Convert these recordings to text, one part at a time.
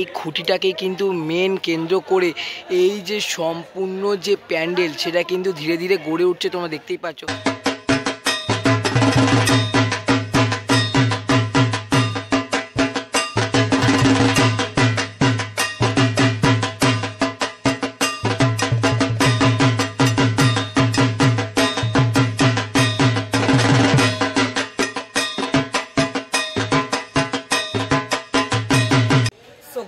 এই খুঁটিটাকে কিন্তু মেন কেন্দ্র করে এই যে সম্পূর্ণ যে প্যান্ডেল সেটা কিন্তু ধীরে ধীরে গড়ে উঠছে, তোমরা দেখতেই পাচ্ছ।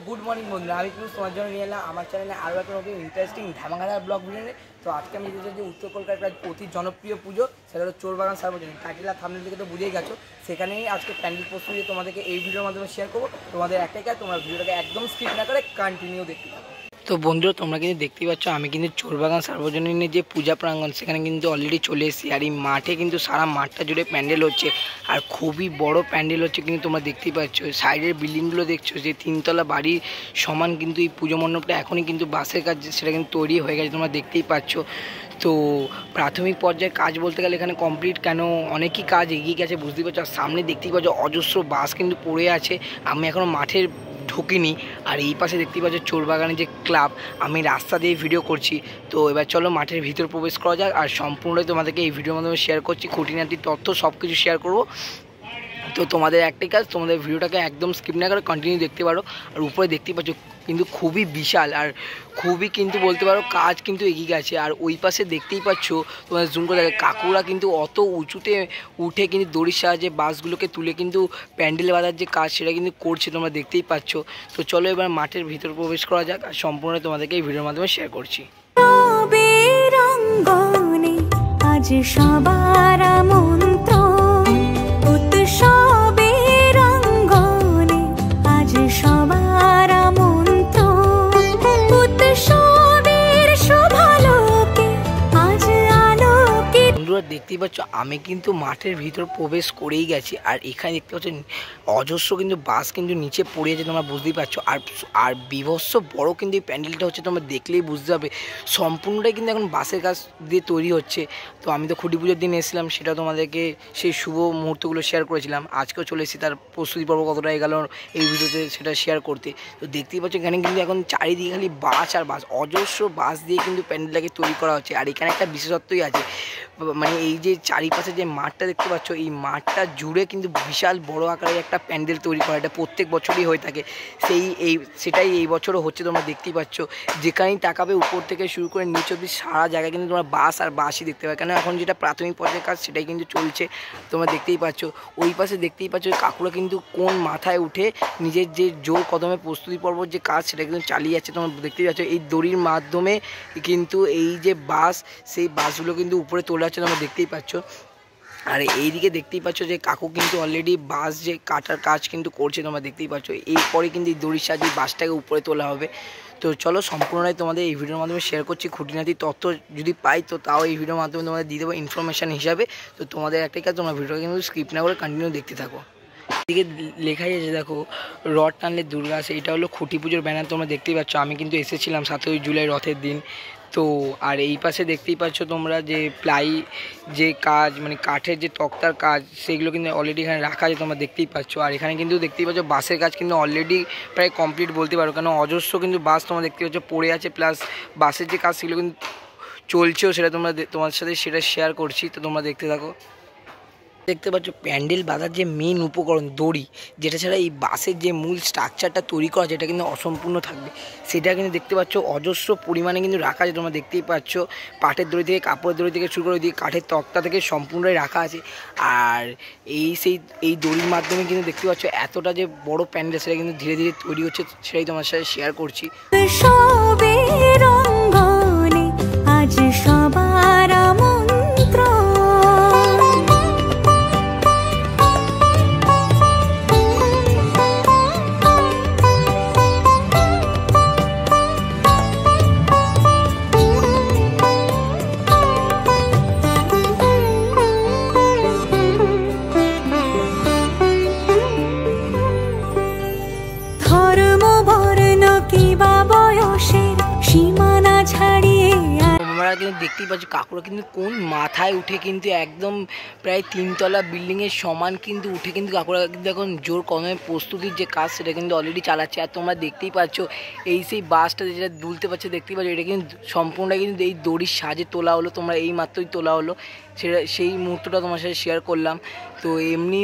গুড মর্নিং বন্ধুরা, আমি কিন্তু তোমার জন্য নিয়ে এলাম আমার চ্যানেলে আরও একটা নতুন ইন্টারেস্টিং ধামাকাদার ব্লগ ভিডিও। তো আজকে আমি যেটা যে উত্তর কলকাতার অতি জনপ্রিয় পুজো, সেটা হলো চোরবাগান সার্বজনীন। টাইটেল আর থাম্বনেল থেকে তো বুঝেই গেছো, সেখানেই আজকে প্যান্ডেল প্রস্তুতি তোমাদেরকে এই ভিডিওর মাধ্যমে শেয়ার করবো। তোমাদের একটাই কাজ, তোমরা ভিডিওটাকে একদম স্কিপ না করে কন্টিনিউ দেখতে থাকো। তো বন্ধুরা, তোমরা কিন্তু দেখতেই পাচ্ছ আমি কিন্তু চোরবাগান সার্বজনীনের যে পূজা প্রাঙ্গণ সেখানে কিন্তু অলরেডি চলে এসেছি। আর এই মাঠে কিন্তু সারা মাঠটা জুড়ে প্যান্ডেল হচ্ছে, আর খুবই বড় প্যান্ডেল হচ্ছে কিন্তু তোমরা দেখতেই পাচ্ছ। সাইডের বিল্ডিংগুলো দেখছো, যে তিনতলা বাড়ির সমান কিন্তু এই পুজো মণ্ডপটা এখনই কিন্তু বাসের কাজ সেটা কিন্তু তৈরি হয়ে গেছে, তোমরা দেখতেই পাচ্ছ। তো প্রাথমিক পর্যায়ে কাজ বলতে গেলে এখানে কমপ্লিট, কেন অনেকই কাজ এগিয়ে গেছে বুঝতেই পারছো। আর সামনে দেখতেই পাচ্ছ অজস্র বাস কিন্তু পড়ে আছে। আমি এখনও মাঠের ঢুকিনি। আর এই পাশে দেখতেই পাচ্ছ চোরবাগানের যে ক্লাব, আমি রাস্তা দিয়ে ভিডিও করছি। তো এবার চলো মাঠের ভিতর প্রবেশ করা যাক, আর সম্পূর্ণই তোমাদেরকে এই ভিডিওর মাধ্যমে শেয়ার করছি, খুঁটিনাটি তথ্য সব কিছু শেয়ার করবো। তো তোমাদের একটাই কাজ, তোমাদের ভিডিওটাকে একদম স্কিপ না করে কন্টিনিউ দেখতে পারো। আর উপরে দেখতেই পাচ্ছ কিন্তু খুবই বিশাল, আর খুবই কিন্তু বলতে পারো কাজ কিন্তু এগিয়ে গেছে। আর ওই পাশে দেখতেই পাচ্ছ, তোমাদের জুম করে দেখো, কাকুরা কিন্তু অত উঁচুতে উঠে কিন্তু দড়ির সাহায্যে বাসগুলোকে তুলে কিন্তু প্যান্ডেল বাঁধার যে কাজ সেটা কিন্তু করছে, তোমরা দেখতেই পাচ্ছ। তো চলো এবার মাঠের ভিতর প্রবেশ করা যাক, আর সম্পূর্ণ তোমাদেরকে এই ভিডিওর মাধ্যমে শেয়ার করছি। আজ সবার মন্ত্র দেখতেই পাচ্ছ আমি কিন্তু মাঠের ভিতর প্রবেশ করেই গেছি। আর এখানে দেখতে পাচ্ছ অজস্র কিন্তু বাস কিন্তু নিচে পড়ে আছে, তোমরা বুঝতেই পারছো। আর বিভৎস বড় কিন্তু এই প্যান্ডেলটা হচ্ছে, তোমরা দেখলেই বুঝতে হবে সম্পূর্ণটাই কিন্তু এখন বাসের কাজ দিয়ে তৈরি হচ্ছে। তো আমি তো খুঁটি পুজোর দিন এসেছিলাম, সেটা তোমাদেরকে সেই শুভ মুহূর্তগুলো শেয়ার করেছিলাম। আজকেও চলে এসেছি তার প্রস্তুতি পর্ব কতটা এগেল এই ভিডিওতে সেটা শেয়ার করতে। তো দেখতেই পাচ্ছ এখানে কিন্তু এখন চারিদিকে খালি বাস আর বাস, অজস্র বাস দিয়ে কিন্তু প্যান্ডেলটাকে তৈরি করা হচ্ছে। আর এখানে একটা বিশেষত্বই আছে, মানে এই যে চারিপাশে যে মাঠটা দেখতে পাচ্ছ, এই মাঠটা জুড়ে কিন্তু বিশাল বড় আকারে একটা প্যান্ডেল তৈরি করা, এটা প্রত্যেক বছরই হয়ে থাকে। সেটাই এই বছরও হচ্ছে, তোমরা দেখতেই পাচ্ছ। যেখানেই তাকাবে উপর থেকে শুরু করে নিচ অবধি সারা জায়গায় কিন্তু তোমরা বাস আর বাসই দেখতে পাবে, কেন এখন যেটা প্রাথমিক পর্যায়ের কাজ সেটাই কিন্তু চলছে, তোমরা দেখতেই পাচ্ছ। ওই পাশে দেখতেই পাচ্ছ কাকুরা কিন্তু কোন মাথায় উঠে নিজের যে জোর কদমে প্রস্তুতি পর্ব যে কাজ সেটা কিন্তু চালিয়ে যাচ্ছে, তোমরা দেখতেই পাচ্ছ। এই দড়ির মাধ্যমে কিন্তু এই যে বাস, সেই বাসগুলো কিন্তু উপরে তোলা হচ্ছে, তোমরা দেখতেই পাচ্ছ। আর এইদিকে দেখতেই পাচ্ছ যে কাকু কিন্তু অলরেডি বাস যে কাটার কাজ কিন্তু করছে, তোমরা দেখতেই পাচ্ছ। এরপরে কিন্তু এই দড়ির সাহায্যে বাসটাকে উপরে তোলা হবে। তো চলো সম্পূর্ণটাই তোমাদের এই ভিডিওর মাধ্যমে শেয়ার করছি। খুঁটিনাটি তথ্য যদি পাই তো তাও এই ভিডিওর মাধ্যমে তোমাদের দিয়ে দেবো ইনফরমেশান হিসাবে। তো তোমাদের একটাই কাজ, তোমরা ভিডিওটা কিন্তু স্কিপ না করে কন্টিনিউ দেখতে থাকো। এদিকে লেখাই আছে দেখো, রথ টানলে দুর্গা আসে, এটা হলো খুঁটি পুজোর ব্যানার, তোমরা দেখতেই পাচ্ছ। আমি কিন্তু এসেছিলাম 7ই জুলাই রথের দিন। তো আর এই পাশে দেখতেই পাচ্ছ তোমরা যে প্লাই যে কাজ, মানে কাঠের যে তক্তার কাজ, সেগুলো কিন্তু অলরেডি এখানে রাখা আছে, তোমরা দেখতেই পাচ্ছ। আর এখানে কিন্তু দেখতেই পাচ্ছ বাসের কাজ কিন্তু অলরেডি প্রায় কমপ্লিট বলতে পারো, কেন অজস্র কিন্তু বাস তোমরা দেখতে পাচ্ছ পড়ে আছে, প্লাস বাসের যে কাজ সেগুলো কিন্তু চলছেও, সেটা তোমার সাথে সেটা শেয়ার করছি। তো তোমরা দেখতে থাকো। দেখতে পাচ্ছ প্যান্ডেল বাঁধার যে মেন উপকরণ দড়ি, যেটা ছাড়া এই বাসের যে মূল স্ট্রাকচারটা তৈরি করা যেটা কিন্তু অসম্পূর্ণ থাকবে, সেটা কিন্তু দেখতে পাচ্ছ অজস্র পরিমাণে কিন্তু রাখা আছে, তোমরা দেখতেই পাচ্ছ। পাটের দড়ি থেকে, কাপড়ের দড়ি থেকে শুরু করে দিয়ে কাঠের তক্তা থেকে সম্পূর্ণই রাখা আছে। আর এই দড়ির মাধ্যমে কিন্তু দেখতে পাচ্ছ এতটা যে বড় প্যান্ডেল সেটা কিন্তু ধীরে ধীরে তৈরি হচ্ছে, সেটাই তোমার সাথে শেয়ার করছি। সীমা কিন্তু দেখতেই পাচ্ছ কাকুরা কিন্তু কোন মাথায় উঠে কিন্তু একদম প্রায় 3 তলা বিল্ডিংয়ের সমান কিন্তু উঠে কিন্তু কাকুরা কিন্তু এখন জোর কদমে প্রস্তুতির যে কাজ সেটা কিন্তু অলরেডি চালাচ্ছে। আর তোমরা দেখতেই পাচ্ছ এই সেই বাসটা যেটা দুলতে পারছো দেখতেই পাচ্ছ, এটা কিন্তু সম্পূর্ণটা কিন্তু এই দড়ির সাজে তোলা হলো, তোমরা এই মাত্রই তোলা হলো, সেটা সেই মুহূর্তটা তোমার সাথে শেয়ার করলাম। তো এমনি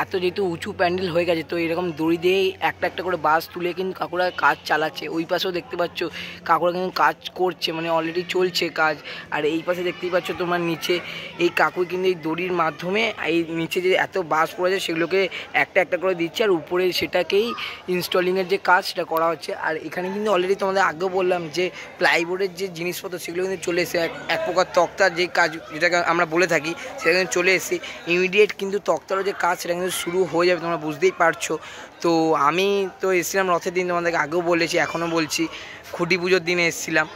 এত যেহেতু উঁচু প্যান্ডেল হয়ে গেছে, তো এরকম দড়ি দিয়েই একটা একটা করে বাস তুলে কিন্তু কাকুরা কাজ চালাচ্ছে। ওই পাশেও দেখতে পাচ্ছ কাকুরা কিন্তু কাজ করছে, মানে অলরেডি চলছে কাজ। আর এই পাশে দেখতেই পাচ্ছ তোমার নিচে এই কাকু কিন্তু এই দড়ির মাধ্যমে এই নিচে যে এত বাস পড়েছে সেগুলোকে একটা একটা করে দিচ্ছে, আর উপরে সেটাকেই ইনস্টলিংয়ের যে কাজ সেটা করা হচ্ছে। আর এখানে কিন্তু অলরেডি তোমাদের আগেও বললাম যে প্লাইবোর্ডের যে জিনিসপত্র সেগুলো কিন্তু চলে এসে এক প্রকার তক্তার যে কাজ যেটাকে আমরা বলে থাকি সেটা কিন্তু চলে এসেছে। ইমিডিয়েট কিন্তু তক্তারও যে কাজ সেটা কিন্তু শুরু হয়ে যাবে, তোমরা বুঝতেই পারছো। তো আমি তো এসেছিলাম রথের দিন, তোমাদেরকে আগেও বলেছি এখনও বলছি, খুঁটি পুজোর দিনে এসেছিলাম।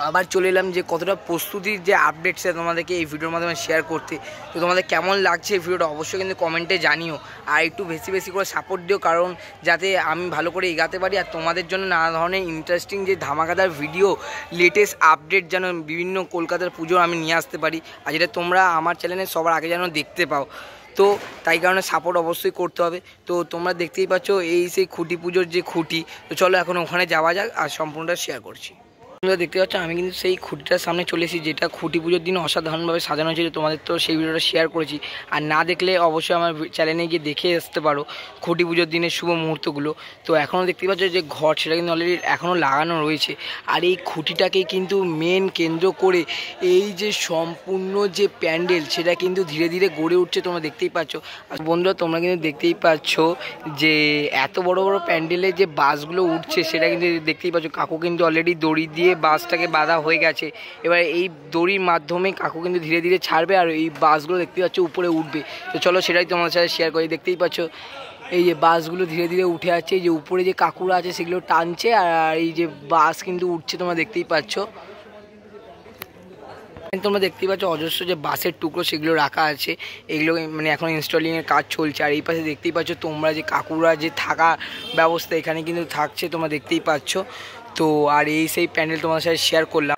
আবার চলে এলাম যে কতটা প্রস্তুতির যে আপডেট সেটা তোমাদেরকে এই ভিডিওর মাধ্যমে শেয়ার করতে। তো তোমাদের কেমন লাগছে এই ভিডিওটা অবশ্যই কিন্তু কমেন্টে জানিও, আর একটু বেশি বেশি করে সাপোর্ট দিও, কারণ যাতে আমি ভালো করে এগাতে পারি আর তোমাদের জন্য নানা ধরনের ইন্টারেস্টিং যে ধামাকাদার ভিডিও, লেটেস্ট আপডেট যেন বিভিন্ন কলকাতার পুজো আমি নিয়ে আসতে পারি, আর যেটা তোমরা আমার চ্যানেলে সবার আগে যেন দেখতে পাও। তো তাই কারণে সাপোর্ট অবশ্যই করতে হবে। তো তোমরা দেখতেই পাচ্ছ এই সেই খুঁটি পুজোর যে খুঁটি, তো চলো এখন ওখানে যাওয়া যাক আর সম্পূর্ণটা শেয়ার করছি। তোমরা দেখতে পাচ্ছ আমি কিন্তু সেই খুঁটিটার সামনে চলে এসেছি, যেটা খুঁটি পুজোর দিন অসাধারণভাবে সাজানো হয়েছিল, তোমাদের তো সেই ভিডিওটা শেয়ার করেছি। আর না দেখলে অবশ্যই আমার চ্যানেলে গিয়ে দেখে আসতে পারো খুঁটি পুজোর দিনের শুভ মুহূর্তগুলো। তো এখনও দেখতে পাচ্ছ যে ঘর সেটা কিন্তু অলরেডি এখনও লাগানো রয়েছে, আর এই খুঁটিটাকে কিন্তু মেন কেন্দ্র করে এই যে সম্পূর্ণ যে প্যান্ডেল সেটা কিন্তু ধীরে ধীরে গড়ে উঠছে, তোমরা দেখতেই পাচ্ছ। আর বন্ধুরা তোমরা কিন্তু দেখতেই পাচ্ছ যে এত বড় বড় প্যান্ডেলের যে বাসগুলো উঠছে সেটা কিন্তু দেখতেই পাচ্ছ, কাকু কিন্তু অলরেডি দড়ি দিয়ে বাসটাকে বাঁধা হয়ে গেছে। এবার এই দড়ির মাধ্যমে কাকু কিন্তু ধীরে ধীরে ছাড়বে আর এই বাসগুলো দেখতেই পাচ্ছ উপরে উঠবে। তো চলো সেটাই তোমাদের সাথে শেয়ার করি। দেখতেই পাচ্ছ এই যে বাসগুলো ধীরে ধীরে উঠে যাচ্ছে, এই যে উপরে যে কাকুরা আছে সেগুলো টানছে, আর এই যে বাস কিন্তু উঠছে, তোমরা দেখতেই পাচ্ছ। তোমরা দেখতেই পাচ্ছ অজস্র যে বাসের টুকরো সেগুলো রাখা আছে, এগুলো মানে এখন ইনস্টলিংয়ের কাজ চলছে। আর এই পাশে দেখতেই পাচ্ছ তোমরা যে কাকুরা যে থাকা ব্যবস্থা এখানে কিন্তু থাকছে, তোমরা দেখতেই পাচ্ছ। তো আর এই সেই প্যান্ডেল তোমাদের সাথে শেয়ার করলাম।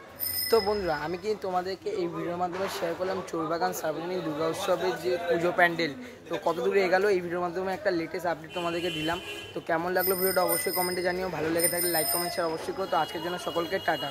তো বন্ধুরা আমি কিন্তু তোমাদেরকে এই ভিডিওর মাধ্যমে শেয়ার করলাম চোরবাগান সার্বজনীন দুর্গা উৎসবের যে পুজো প্যান্ডেল, তো কত দূরে এগোলো এই ভিডিওর মাধ্যমে একটা লেটেস্ট আপডেট তোমাদেরকে দিলাম। তো কেমন লাগলো ভিডিওটা অবশ্যই কমেন্টে জানিও, ভালো লেগে থাকলে লাইক কমেন্ট শেয়ার অবশ্যই করো। তো আজকের জন্য সকলকে টাটা।